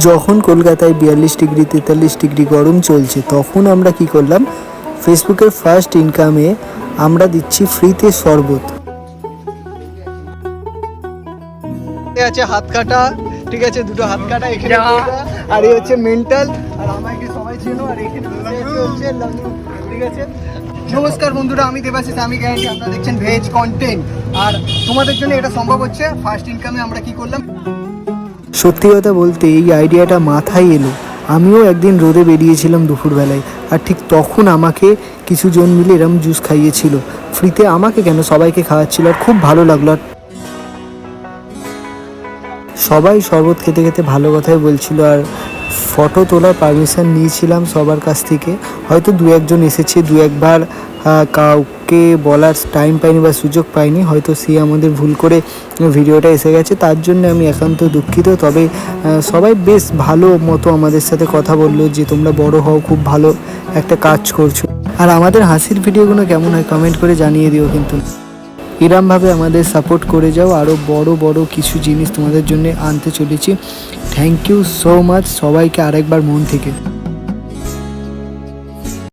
যখন কলকাতায় 42 degree 43 degree গরম চলছে, তখন আমরা কি করলাম, ফেসবুকের ফার্স্ট ইনকামে আমরা দিচ্ছি ফ্রিতে শরবত। আছে হাত কাটা, ঠিক আছে, দুটো হাত কাটা এখানে, আর এই হচ্ছে মেন্টাল, আর আমাকে সবাই চেনো, আর এখানে হচ্ছে লালু, ঠিক আছে। নমস্কার বন্ধুরা, আমি দেবাশিস, আমি গ্যারান্টি, আপনারা দেখছেন ভেজ কন্টেন্ট, আর তোমাদের জন্য এটা সম্ভব হচ্ছে ফার্স্ট ইনকামে আমরা কি করলাম। সত্যি কথা বলতে এই আইডিয়াটা মাথায় এলো, আমিও একদিন রোদে বেরিয়েছিলাম দুপুরবেলায়, আর ঠিক তখন আমাকে কিছু জন মিলে এরম জুস খাইয়েছিল ফ্রিতে, আমাকে কেন সবাইকে খাওয়াচ্ছিল, আর খুব ভালো লাগলো। আর সবাই শরবত খেতে খেতে ভালো কথাই বলছিল, আর ফটো তোলার পারমিশন নিয়েছিলাম সবার কাছ থেকে। হয়তো দু একজন এসেছে, দু একবার কাউকে বলার টাইম পাইনি বা সুযোগ পাইনি, হয়তো সে আমাদের ভুল করে ভিডিওটা এসে গেছে, তার জন্য আমি একান্ত দুঃখিত। তবে সবাই বেশ ভালো মতো আমাদের সাথে কথা বললো যে তোমরা বড় হও, খুব ভালো একটা কাজ করছো, আর আমাদের হাসির ভিডিওগুলো কেমন হয় কমেন্ট করে জানিয়ে দিও। কিন্তু এরমভাবে আমাদের সাপোর্ট করে যাও, আরও বড় বড় কিছু জিনিস তোমাদের জন্য আনতে চলেছি। থ্যাংক ইউ সো মাচ সবাইকে আরেকবার মন থেকে।